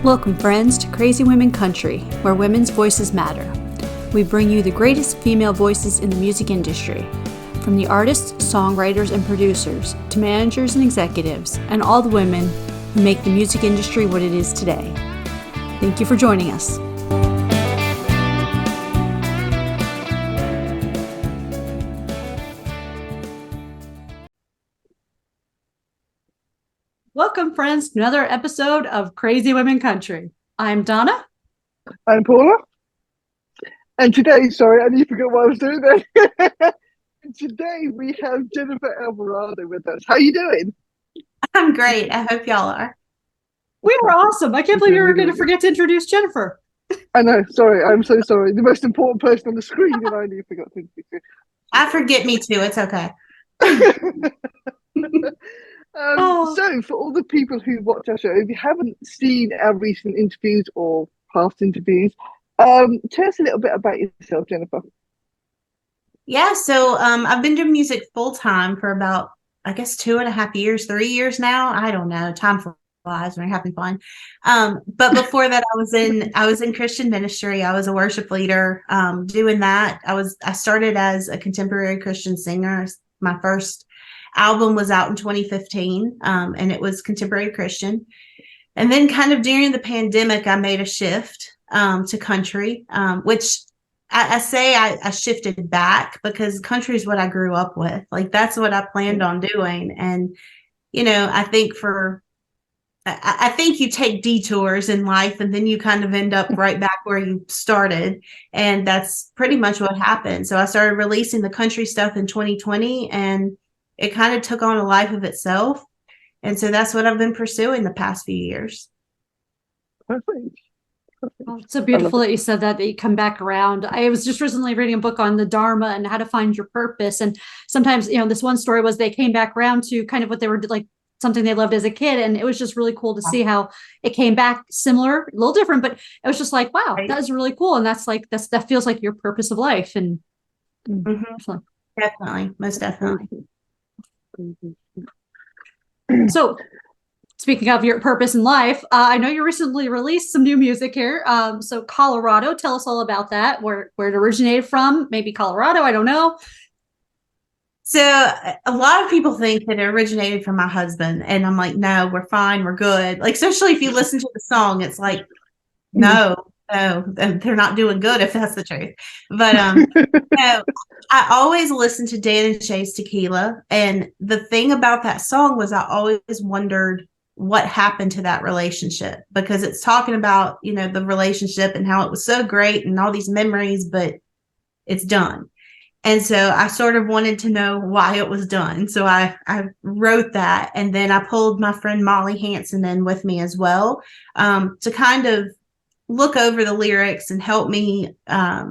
Welcome, friends, to Crazy Women Country, where women's voices matter. We bring you the greatest female voices in the music industry, from the artists, songwriters, and producers, to managers and executives, and all the women who make the music industry what it is today. Thank you for joining us. Welcome, friends, to another episode of Crazy Women Country. I'm Donna. I'm Paula. And today, sorry, I need to forget what I was doing then. Today we have Jennifer Alvarado with us. How are you doing? I'm great. I hope y'all are. We were awesome. I can't believe you were going to forget to introduce Jennifer. I know. Sorry. I'm so sorry. The most important person on the screen, and I forgot to introduce you. I forget me too. It's okay. So, for all the people who watch our show, if you haven't seen our recent interviews or past interviews, tell us a little bit about yourself, Jennifer. Yeah, so I've been doing music full time for about, I guess, 2.5 years, 3 years now. I don't know. Time flies when you're having fun. But before that, I was in Christian ministry. I was a worship leader. Doing that, I started as a contemporary Christian singer. My first album was out in 2015, and it was contemporary Christian. And then kind of during the pandemic, I made a shift to country, which I shifted back because country is what I grew up with. Like, that's what I planned on doing. And, you know, I think you take detours in life and then you kind of end up right back where you started. And that's pretty much what happened. So I started releasing the country stuff in 2020, and it kind of took on a life of itself. And so that's what I've been pursuing the past few years. Perfect. Oh, it's so beautiful that you said that you come back around. I was just recently reading a book on the Dharma and how to find your purpose. And sometimes, you know, this one story was they came back around to kind of what they were like, something they loved as a kid. And it was just really cool to see how it came back similar, a little different, but it was just like, wow, that is really cool. And that feels like your purpose of life. And Definitely, most definitely. So, speaking of your purpose in life, I know you recently released some new music here. So Colorado, tell us all about that, where it originated from, maybe Colorado, I don't know. So a lot of people think that it originated from my husband, and I'm like, no, we're fine, we're good. Like, especially if you listen to the song, it's like, no, they're not doing good if that's the truth. But no, I always listen to Dan and Shay's Tequila, and the thing about that song was I always wondered what happened to that relationship, because it's talking about, you know, the relationship and how it was so great and all these memories, but it's done. And so I sort of wanted to know why it was done. So I wrote that, and then I pulled my friend Molly Hanson in with me as well, to kind of look over the lyrics and help me, I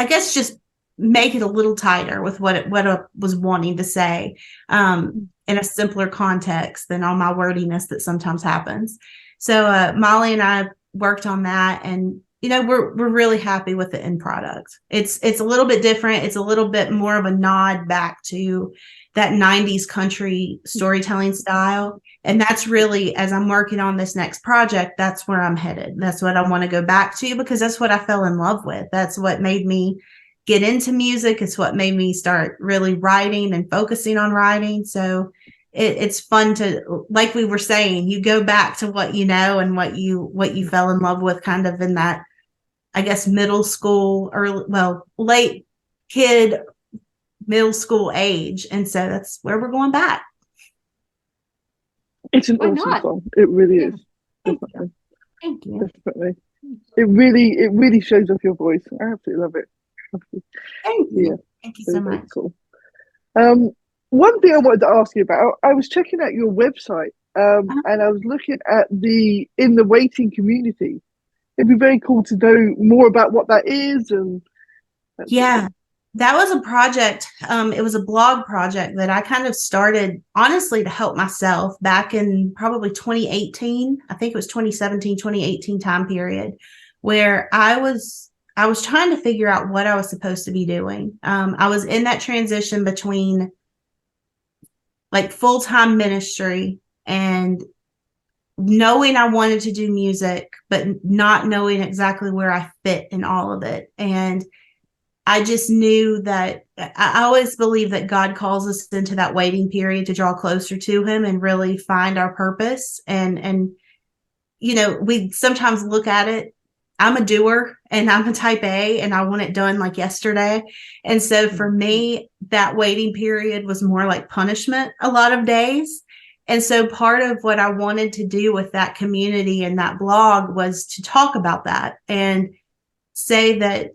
guess, just make it a little tighter with what I was wanting to say, in a simpler context than all my wordiness that sometimes happens. So Molly and I worked on that, and you know, we're really happy with the end product. It's a little bit different. It's a little bit more of a nod back to that 90s country storytelling style. And that's really, as I'm working on this next project, that's where I'm headed. That's what I want to go back to, because that's what I fell in love with. That's what made me get into music. It's what made me start really writing and focusing on writing. So it's fun to, like we were saying, you go back to what you know and what you fell in love with kind of in that, I guess, middle school, late kid, middle school age. And so that's where we're going back. It's an awesome song. It really is. Definitely. Thank you. Definitely. It really shows off your voice. I absolutely love it. Thank you. Yeah. Thank you so much. Cool. One thing I wanted to ask you about, I was checking out your website, and I was looking at in the waiting community. It'd be very cool to know more about what that is. And that was a project. It was a blog project that I kind of started, honestly, to help myself back in probably 2018. I think it was 2017, 2018 time period, where I was trying to figure out what I was supposed to be doing. I was in that transition between like full-time ministry and knowing I wanted to do music, but not knowing exactly where I fit in all of it. And I just knew that I always believe that God calls us into that waiting period to draw closer to him and really find our purpose. And we sometimes look at it. I'm a doer and I'm a type A and I want it done like yesterday. And so for me, that waiting period was more like punishment a lot of days. And so part of what I wanted to do with that community and that blog was to talk about that and say that,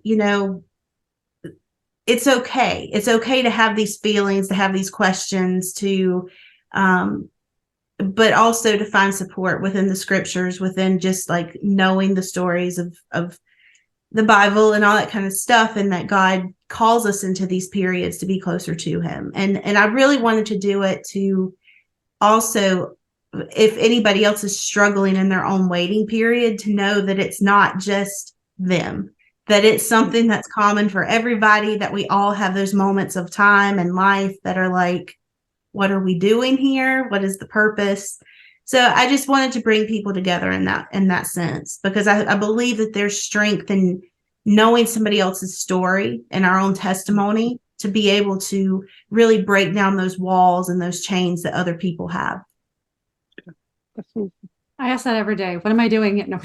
it's okay. It's okay to have these feelings, to have these questions, but also to find support within the scriptures, within just like knowing the stories of the Bible and all that kind of stuff, and that God calls us into these periods to be closer to him. And I really wanted to do it to also, if anybody else is struggling in their own waiting period, to know that it's not just them, that it's something that's common for everybody, that we all have those moments of time and life that are like, what are we doing here? What is the purpose? So I just wanted to bring people together in that sense, because I believe that there's strength in knowing somebody else's story and our own testimony to be able to really break down those walls and those chains that other people have. I ask that every day. What am I doing? No.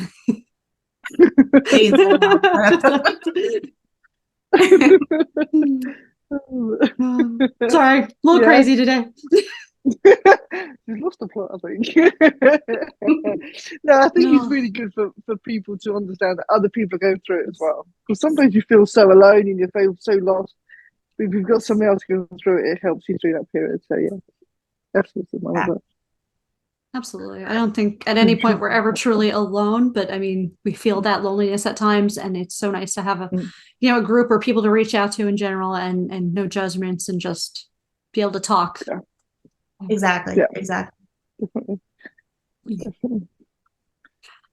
Sorry, a little crazy today. You've lost the plot, I think. No, I think it's really good for people to understand that other people are going through it as well. Because sometimes you feel so alone and you feel so lost. But if you've got somebody else going through it, it helps you through that period. So yeah, absolutely. Absolutely. I don't think at any point we're ever truly alone, but I mean, we feel that loneliness at times, and it's so nice to have a group or people to reach out to in general, and no judgments, and just be able to talk. Yeah. Exactly. Yeah. Exactly. Definitely.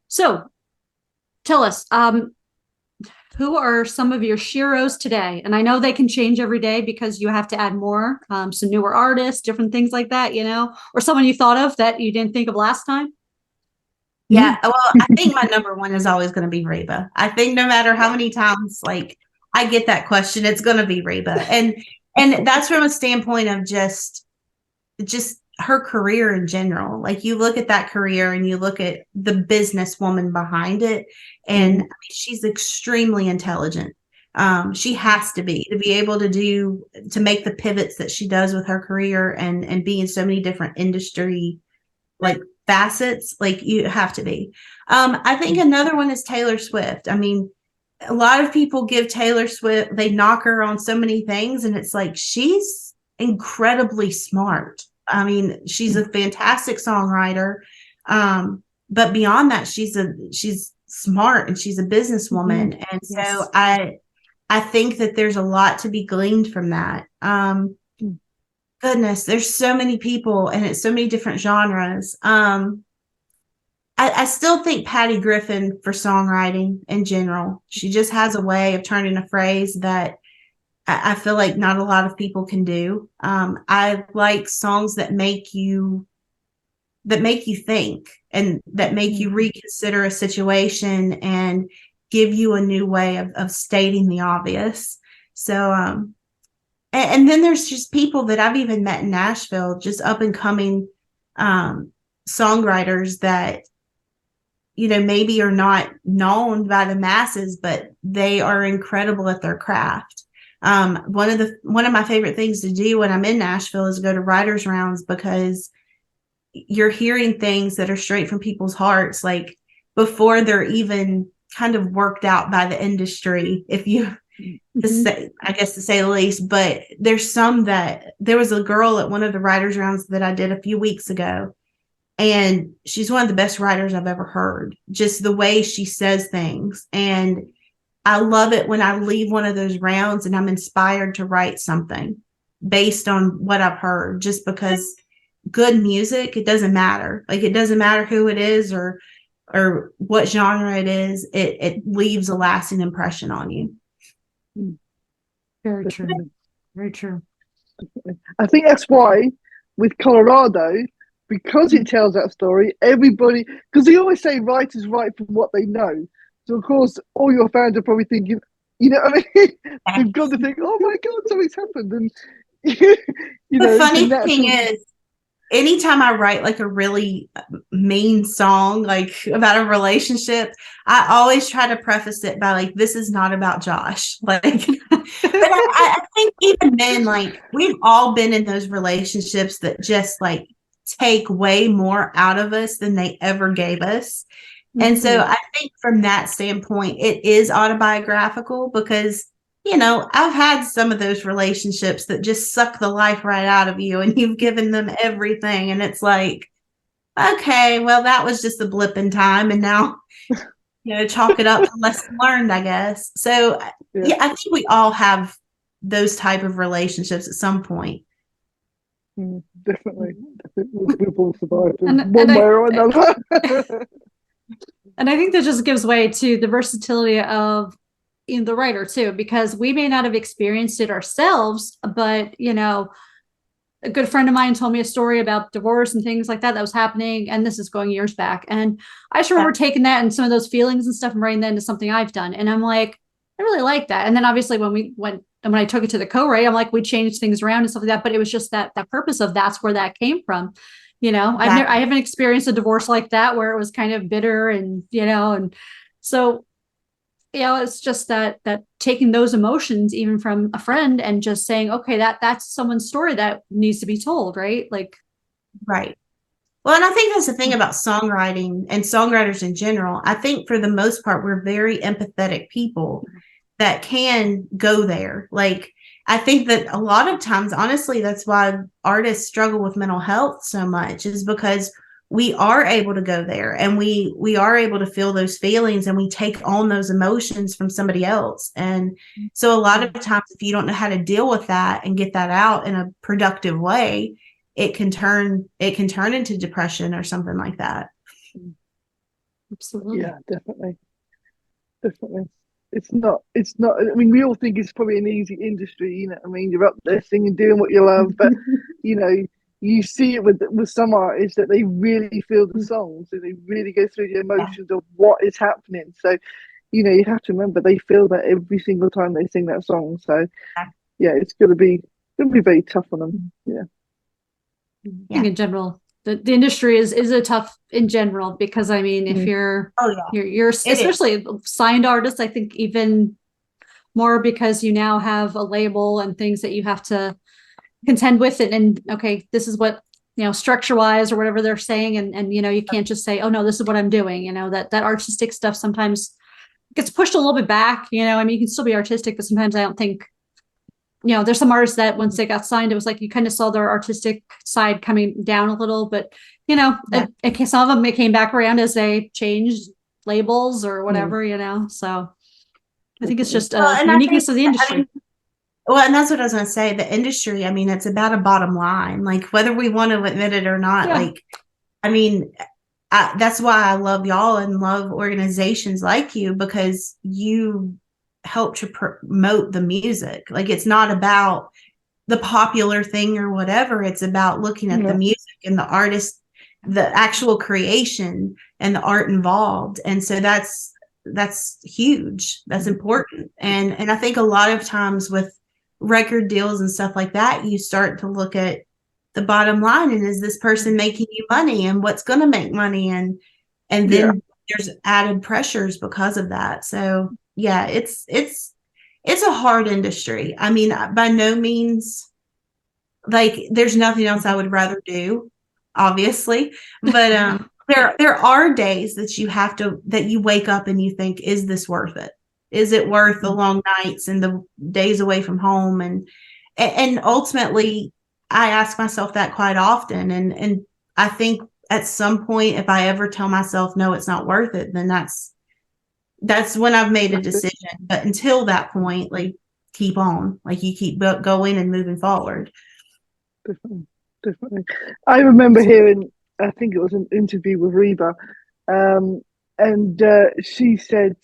So tell us, who are some of your sheroes today? And I know they can change every day because you have to add more, some newer artists, different things like that, or someone you thought of that you didn't think of last time. Yeah. Well, I think my number one is always going to be Reba. I think no matter how many times like I get that question, it's going to be Reba. And that's from a standpoint of just her career in general. Like, you look at that career and you look at the businesswoman behind it, and she's extremely intelligent. She has to be able to make the pivots that she does with her career and be in so many different industry like facets. Like, you have to be. I think another one is Taylor Swift. I mean, a lot of people give Taylor Swift, they knock her on so many things, and it's like, she's incredibly smart. I mean, she's a fantastic songwriter. But beyond that, she's smart, and she's a businesswoman. And so I think that there's a lot to be gleaned from that. Goodness, there's so many people, and it's so many different genres. I still think Patty Griffin for songwriting in general. She just has a way of turning a phrase that I feel like not a lot of people can do. I like songs that make you think, and that make you reconsider a situation and give you a new way of stating the obvious. So, and then there's just people that I've even met in Nashville, just up and coming songwriters that, maybe are not known by the masses, but they are incredible at their craft. One of my favorite things to do when I'm in Nashville is go to writers' rounds, because you're hearing things that are straight from people's hearts, like before they're even kind of worked out by the industry, if you to say the least. But there's there was a girl at one of the writers' rounds that I did a few weeks ago, and she's one of the best writers I've ever heard, just the way she says things. And I love it when I leave one of those rounds and I'm inspired to write something based on what I've heard, just because good music, it doesn't matter. Like, it doesn't matter who it is or what genre it is. It leaves a lasting impression on you. Very true. Very true. I think that's why with Colorado, because it tells that story, everybody, because they always say writers write from what they know. So of course, all your fans are probably thinking, you know what I mean? They've got to think, oh my God, something's happened. And, you know, The it's a funny thing natural. is, anytime I write like a really mean song, like about a relationship, I always try to preface it by like, this is not about Josh. Like, but I think even then, like, we've all been in those relationships that just like take way more out of us than they ever gave us. And so I think from that standpoint, it is autobiographical because, you know, I've had some of those relationships that just suck the life right out of you and you've given them everything. And it's like, okay, well, that was just a blip in time. And now, you know, chalk it up to lesson learned, I guess. So, yeah, I think we all have those type of relationships at some point. Definitely. We've all survived one way or another. And I think that just gives way to the versatility of the writer too, because we may not have experienced it ourselves, but you know, a good friend of mine told me a story about divorce and things like that was happening, and this is going years back. And I just remember taking that and some of those feelings and stuff and writing that into something I've done. And I'm like, I really like that. And then obviously when I took it to the co-write, I'm like, we changed things around and stuff like that. But it was just that purpose of that's where that came from. You know, I haven't experienced a divorce like that where it was kind of bitter and, you know, and so, you know, it's just that taking those emotions even from a friend and just saying, okay, that's someone's story that needs to be told, right? Like, right. Well, and I think that's the thing about songwriting and songwriters in general. I think for the most part, we're very empathetic people that can go there. Like, I think that a lot of times, honestly, that's why artists struggle with mental health so much, is because we are able to go there and we are able to feel those feelings and we take on those emotions from somebody else. And so a lot of times, if you don't know how to deal with that and get that out in a productive way, it can turn into depression or something like that. absolutely. Yeah, definitely. It's not, I mean, we all think it's probably an easy industry, you know what I mean? You're up there singing, doing what you love, but you know, you see it with some artists that they really feel the songs and they really go through the emotions of what is happening. So, you know, you have to remember they feel that every single time they sing that song. So yeah, it's gonna be very tough on them. Yeah. I think in general, the industry is a tough in general, because I mean, if you're especially signed artists, I think even more, because you now have a label and things that you have to contend with it. And okay, this is what, you know, structure wise or whatever they're saying. And, you know, you can't just say, oh no, this is what I'm doing. You know, that artistic stuff sometimes gets pushed a little bit back, you know, I mean, you can still be artistic, but sometimes I don't think, you know, there's some artists that once they got signed, it was like you kind of saw their artistic side coming down a little, but you know, some of them, it came back around as they changed labels or whatever, you know. So I think it's just a uniqueness of the industry. Well, and that's what I was going to say. The industry, I mean, it's about a bottom line, like whether we want to admit it or not. Like, I mean, that's why I love y'all and love organizations like you, because you help to promote the music. Like, it's not about the popular thing or whatever. It's about looking at the music and the artist, the actual creation and the art involved. And so that's huge. That's important. And I think a lot of times with record deals and stuff like that, you start to look at the bottom line, and is this person making you money, and what's going to make money, and then there's added pressures because of that. So yeah, it's a hard industry. I mean, by no means, like, there's nothing else I would rather do, obviously, but there are days that you wake up and you think, is this worth it? Is it worth the long nights and the days away from home? And ultimately, I ask myself that quite often. And I think at some point, if I ever tell myself, no, it's not worth it, then that's when I've made a decision. But until that point, like, keep on, like, you keep going and moving forward. Definitely. I remember hearing, I think it was an interview with Reba, and she said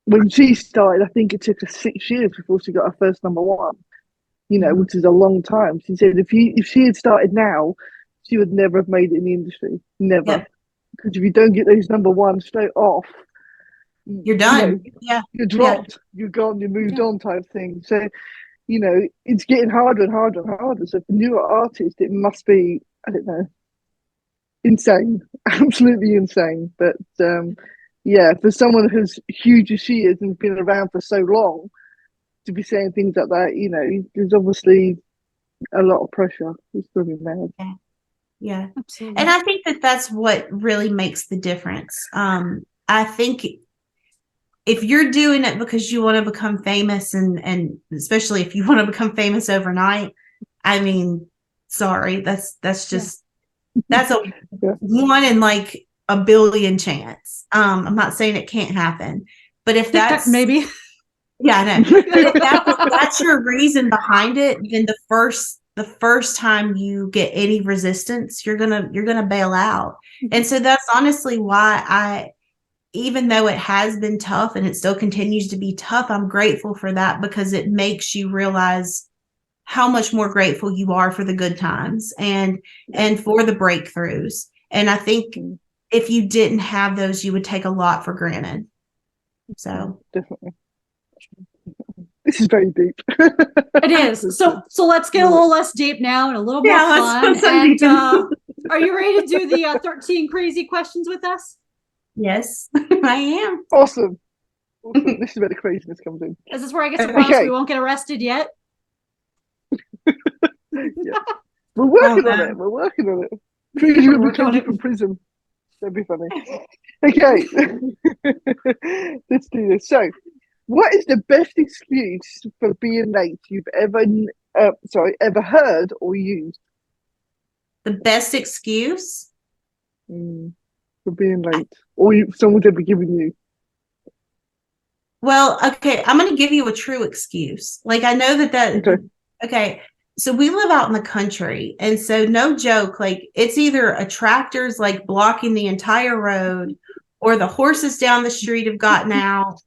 when she started, I think it took her 6 years before she got her first number one, you know, which is a long time. She said if she had started now, she would never have made it in the industry. Never. Yeah. Because if you don't get those number one straight off, You're done. Yeah. You're dropped, you're gone, you moved on type thing. So, it's getting harder and harder and harder. So for newer artists, it must be, I don't know, insane, absolutely insane. But for someone who's huge as she is and been around for so long to be saying things like that, there's obviously a lot of pressure. It's really mad. Yeah. Absolutely. And I think that that's what really makes the difference. I think if you're doing it because you want to become famous, and especially if you want to become famous overnight, I mean, sorry, that's just that's a one in like a billion chance. I'm not saying it can't happen, but if that's maybe, yeah, I know. But if that's your reason behind it, then the first time you get any resistance, you're gonna bail out. And so that's honestly why even though it has been tough and it still continues to be tough, I'm grateful for that, because it makes you realize how much more grateful you are for the good times and for the breakthroughs. And I think if you didn't have those, you would take a lot for granted. So definitely. This is very deep. It is. So let's get a little less deep now and a little more fun. And are you ready to do the 13 crazy questions with us? Yes, I am. Awesome. This is where the craziness comes in. Is this where I get to promise we won't get arrested yet? Yeah. We're working on it. We're working on it. Please, we'll be coming from prison. That'd be funny. Okay. Let's do this. So, what is the best excuse for being late you've ever heard or used? The best excuse for being late, or someone's ever given you? Well, okay, I'm going to give you a true excuse. Like, I know that okay. So we live out in the country, and so no joke, like it's either a tractor's like blocking the entire road, or the horses down the street have gotten out.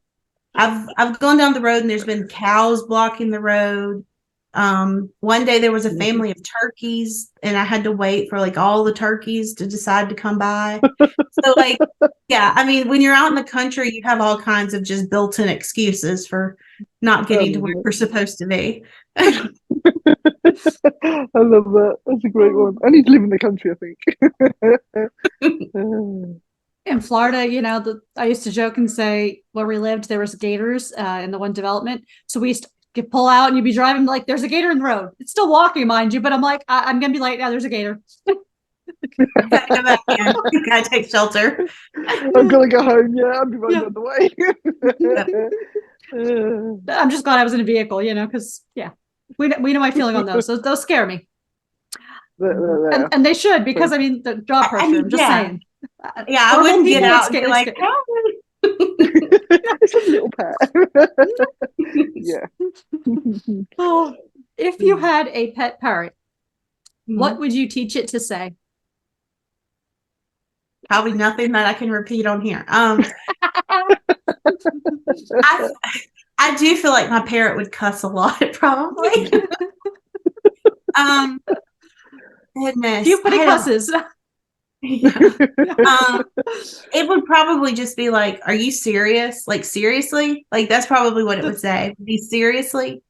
I've gone down the road and there's been cows blocking the road. One day there was a family of turkeys, and I had to wait for like all the turkeys to decide to come by. So like, yeah, I mean, when you're out in the country, you have all kinds of just built-in excuses for not getting to where you're supposed to be. I love that. That's a great one. I need to live in the country, I think. In Florida, I used to joke and say where we lived, there was gators in the one development. So we used to pull out and you'd be driving like there's a gator in the road. It's still walking, mind you, but I'm like, I'm going to be late now. There's a gator. Gotta take shelter. I'm going to go home. Yeah, I'll be right on the way. I'm just glad I was in a vehicle, because, we know my feeling on those. Those scare me. And they should, because, I mean, the job pressure, I'm just saying. Yeah, I wouldn't get out and be like, it's a little pet. Yeah. Oh, if you had a pet parrot, what would you teach it to say? Probably nothing that I can repeat on here. I do feel like my parrot would cuss a lot, probably. Goodness. You put cusses. It would probably just be like, are you serious? Like, seriously? Like, that's probably what it would say. Be seriously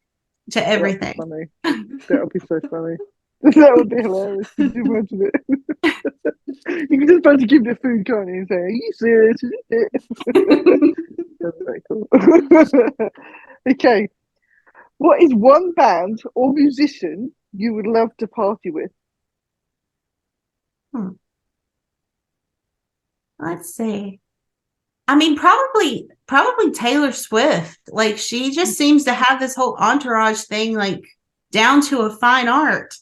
to everything. That would be so funny. That would be hilarious. Could you imagine it? You can just about to give the food, can't you? And say, are you serious? That's very cool. Okay. What is one band or musician you would love to party with? Let's see. I mean, probably Taylor Swift. Like, she just seems to have this whole entourage thing, like, down to a fine art.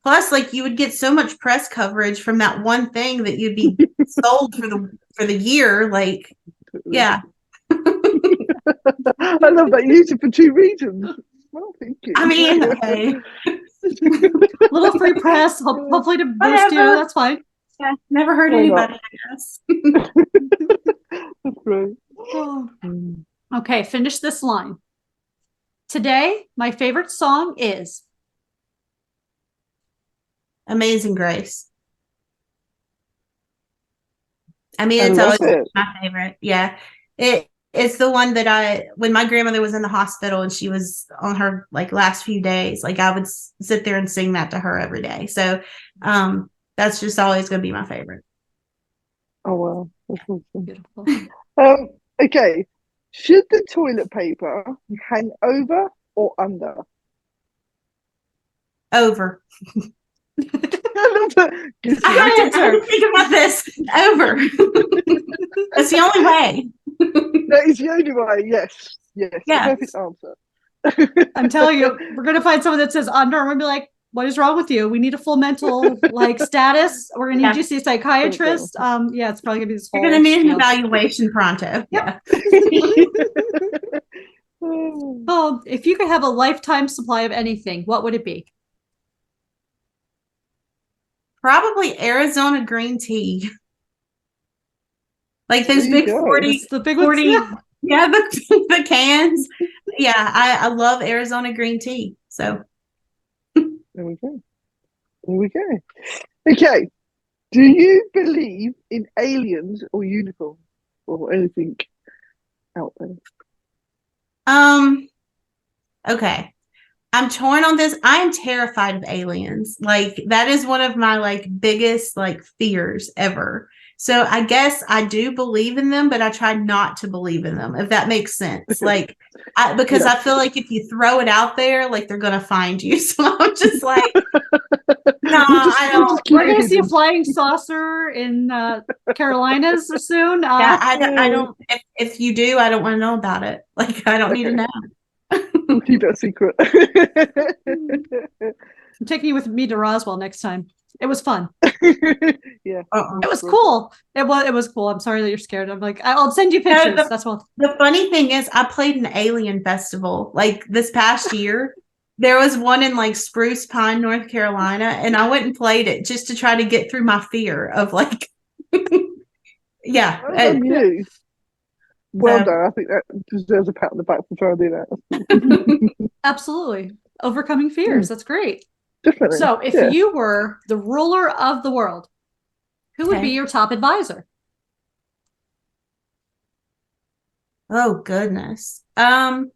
Plus, like, you would get so much press coverage from that one thing that you'd be sold for the year. Like, yeah. I love that. You use it for 2 reasons. Well, thank you. I mean, okay. Little free press, hopefully to boost you. That's fine. Yeah, never hurt anybody, I guess. That's right. Oh. Okay, finish this line. Today, my favorite song is Amazing Grace. I mean, I it's love always it. my favorite. Yeah. It's the one that when my grandmother was in the hospital and she was on her like last few days, like I would sit there and sing that to her every day. So, that's just always going to be my favorite. Oh wow, that's awesome. Beautiful. Okay. Should the toilet paper hang over or under? Over. I love that. Good I choice. had to think about this. Over. That's the only way. That is the only way. Yes, yes, the Yeah. perfect answer. I'm telling you, we're gonna find someone that says under, and we're gonna be like, "What is wrong with you? We need a full mental like status. We're gonna need you to see a psychiatrist." Yeah, it's probably gonna be this You're whole going to need an spiel. evaluation pronto. Yep. Yeah. Oh, if you could have a lifetime supply of anything, what would it be? Probably Arizona green tea. Like those There you big go. 40, That's the big 40, one. yeah, the cans. Yeah, I love Arizona green tea. So There we go. There we go. Okay. Do you believe in aliens or unicorns or anything out there? okay. I'm torn on this. I am terrified of aliens. Like that is one of my like biggest like fears ever. So I guess I do believe in them, but I try not to believe in them, if that makes sense. Like because Yeah. I feel like if you throw it out there, like they're gonna find you. So I'm just like, no, I We'll don't. just keep We're it gonna see a hidden. flying saucer in Carolinas soon. Yeah, I don't. If you do, I don't want to know about it. Like I don't need to Okay. know. We'll keep it a secret. I'm taking you with me to Roswell next time. It was fun. Yeah. It was cool. It was cool. I'm sorry that you're scared. I'm like, I'll send you No, pictures. That's what. the funny thing is, I played an alien festival like this past year. There was one in like Spruce Pine, North Carolina, and I went and played it just to try to get through my fear of like, yeah. Well done, you. Well So, done. I think that deserves a pat on the back for trying to do that. Absolutely. Overcoming fears. That's great. Definitely. So, if Yeah. you were the ruler of the world, who would be okay. your top advisor? Oh goodness. I'm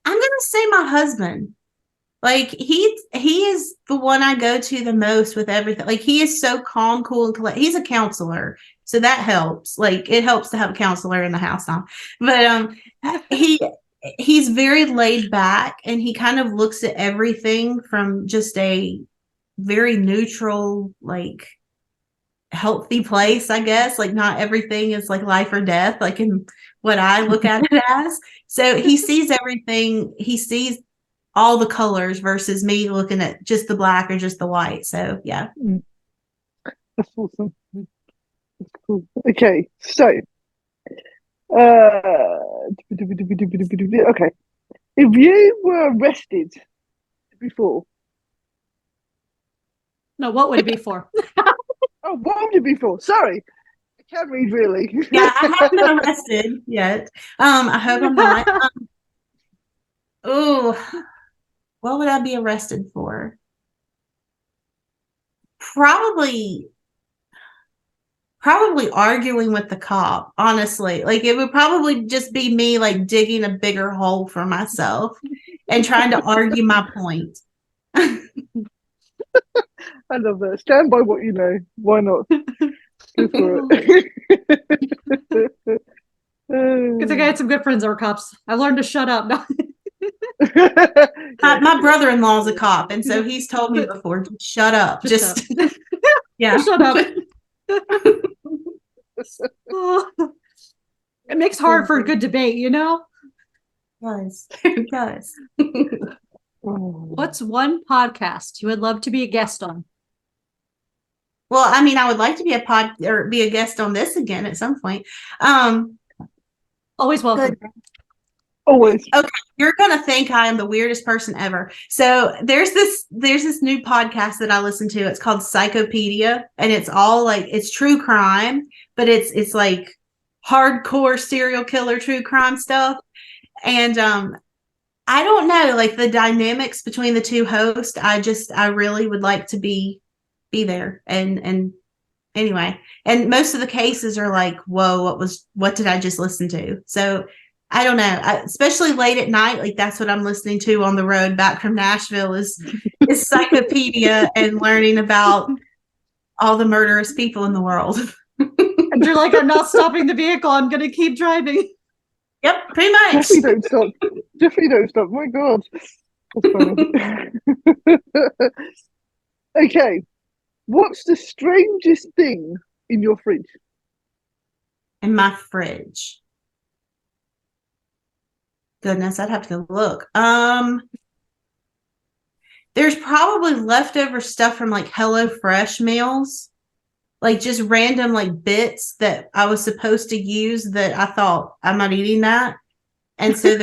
gonna say my husband. Like he is the one I go to the most with everything. Like he is so calm, cool, and collected. He's a counselor, so that helps. Like it helps to have a counselor in the house now. But he he's very laid back, and he kind of looks at everything from just a very neutral, like healthy place, I guess. Like not everything is like life or death, like in what I look at it as. So he sees everything. He sees all the colors versus me looking at just the black or just the white. So yeah. That's awesome. That's cool. Okay, so okay. If you were arrested before, No, what would it be for? oh, what would it be for? Sorry, I can't read really. Yeah, I haven't been arrested yet. I hope I'm not. Oh, what would I be arrested for? Probably arguing with the cop, honestly. Like it would probably just be me like digging a bigger hole for myself and trying to argue my point. I love that. Stand by what you know. Why not? Go for it. Good thing I had some good friends that were cops. I learned to shut up. No. My brother-in-law is a cop, and so he's told me before, shut up. Just shut up. yeah. Shut up. It makes hard for a good debate, you know? It does. What's one podcast you would love to be a guest on? Well, I mean, I would like to be be a guest on this again at some point. Always welcome. Good. Always. Okay, you're gonna think I am the weirdest person ever. So there's this new podcast that I listen to. It's called Psychopedia, and it's all like it's true crime, but it's like hardcore serial killer true crime stuff. And I don't know, like the dynamics between the two hosts. I really would like to be there and anyway, and most of the cases are like, whoa, what did I just listen to? So I don't know, especially late at night, like that's what I'm listening to on the road back from Nashville is Cyclopedia and learning about all the murderous people in the world. And you're like, I'm not stopping the vehicle. I'm going to keep driving. Yep, pretty much. Definitely don't stop. Definitely don't stop. My God. That's funny. Okay. What's the strangest thing in your fridge? In my fridge. Goodness, I'd have to look. There's probably leftover stuff from like HelloFresh meals, like just random like bits that I was supposed to use that I thought I'm not eating that. And so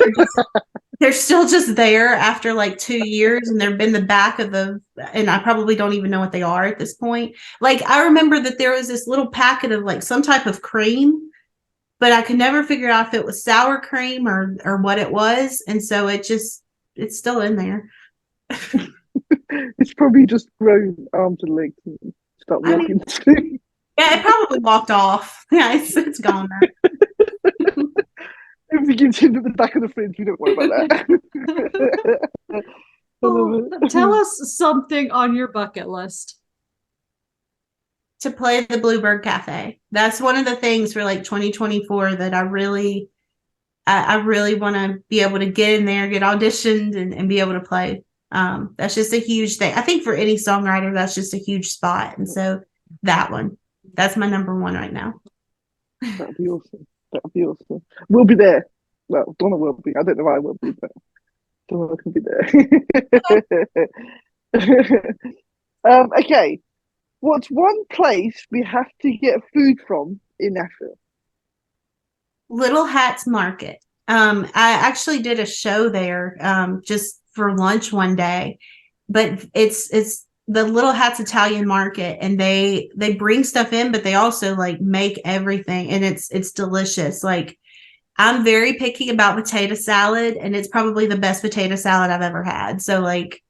they're still just there after like 2 years, and they've been the back of and I probably don't even know what they are at this point. Like I remember that there was this little packet of like some type of cream, but I could never figure out if it was sour cream or what it was. And so it's still in there. It's probably just grown arms and legs and start walking. Yeah, it probably walked off. Yeah, it's gone now. Everything gets into the back of the fridge. We don't worry about that. Oh, tell us something on your bucket list. To play the Bluebird Cafe. That's one of the things for like 2024 that I really want to be able to get in there, get auditioned, and be able to play. That's just a huge thing. I think for any songwriter, that's just a huge spot. And so that's my number one right now. That'd be awesome. That'd be awesome. We'll be there. Well, Donna will be. I don't know if I will be, but Donna can be there. Okay. What's one place we have to get food from in Nashville? Little Hats Market. I actually did a show there just for lunch one day, but it's the Little Hats Italian Market, and they bring stuff in, but they also like make everything, and it's delicious. Like I'm very picky about potato salad, and it's probably the best potato salad I've ever had. So like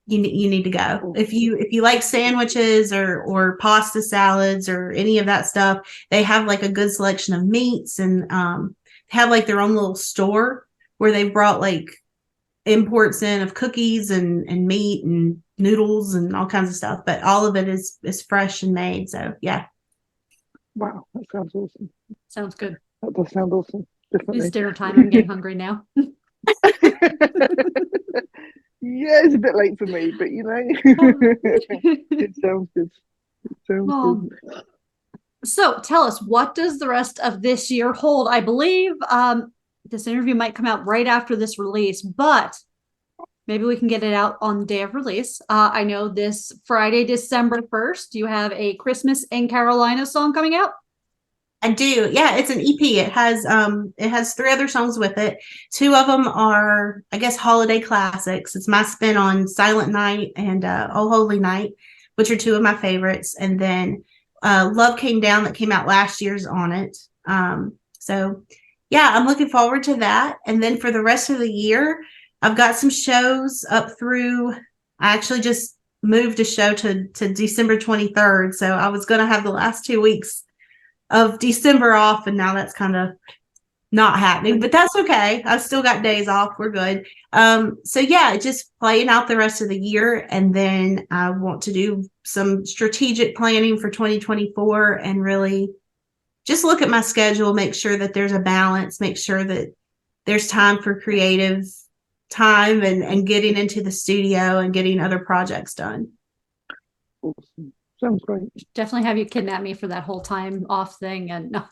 you need to go if you like sandwiches or pasta salads or any of that stuff. They have like a good selection of meats, and have like their own little store where they brought like imports in of cookies and meat and noodles and all kinds of stuff, but all of it is fresh and made. So yeah. Wow, that sounds awesome. Sounds good. That does sound awesome. Definitely. It's dinner time. I'm getting hungry now. Yeah, it's a bit late for me, but it sounds good. It sounds good. So tell us, what does the rest of this year hold? I believe this interview might come out right after this release, but maybe we can get it out on the day of release. I know this Friday, December 1st, you have a Christmas in Carolina song coming out. I do. Yeah, it's an EP. It has 3 other songs with it. 2 of them are, I guess, holiday classics. It's my spin on Silent Night and Oh Holy Night, which are 2 of my favorites. And then Love Came Down, that came out last year's on it. So yeah, I'm looking forward to that. And then for the rest of the year, I've got some shows up through, I actually just moved a show to December 23rd. So I was going to have the last 2 weeks of December off, and now that's kind of not happening, but that's okay. I've still got days off. We're good. So yeah, just playing out the rest of the year. And then I want to do some strategic planning for 2024 and really just look at my schedule, make sure that there's a balance, make sure that there's time for creative time and getting into the studio and getting other projects done. Awesome. Sounds great. Definitely have you kidnap me for that whole time off thing. And no.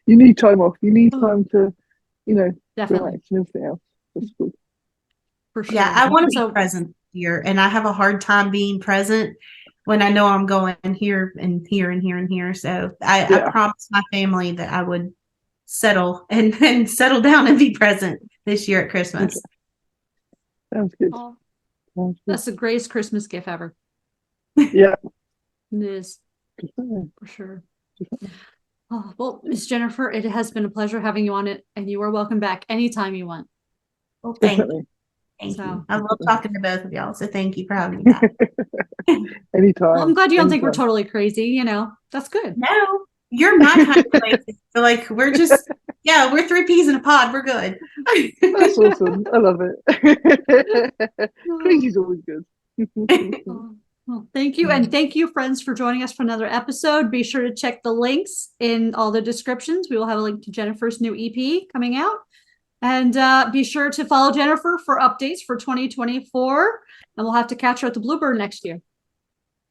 You need time off. You need time to, Definitely. relax and everything else. That's good. For sure. Yeah, I want to be present here, and I have a hard time being present when I know I'm going here and here and here and here. So I promised my family that I would settle and settle down and be present this year at Christmas. Okay. Sounds good. Oh, that's the greatest Christmas gift ever. Yeah. It is. For sure. Oh, well, Miss Jennifer, it has been a pleasure having you on it, and you are welcome back anytime you want. Well, thank you. Thank So. you. I love talking to both of y'all. So thank you for having me back. Anytime. Well, I'm glad you don't think we're Anytime. totally crazy. You know, that's good. No, you're my kind of crazy. So like we're just we're 3 peas in a pod. We're good. That's awesome. I love it. Crazy's always good. Well, thank you. And thank you, friends, for joining us for another episode. Be sure to check the links in all the descriptions. We will have a link to Jennifer's new EP coming out. And be sure to follow Jennifer for updates for 2024. And we'll have to catch her at the Bluebird next year.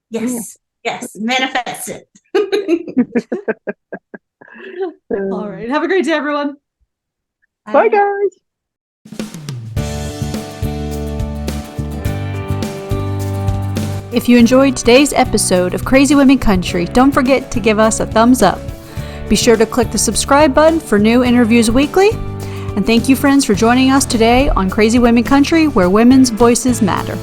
Yes. Yes. Manifest it. All right. Have a great day, everyone. Bye, guys. If you enjoyed today's episode of Crazy Women Country, don't forget to give us a thumbs up. Be sure to click the subscribe button for new interviews weekly. And thank you, friends, for joining us today on Crazy Women Country, where women's voices matter.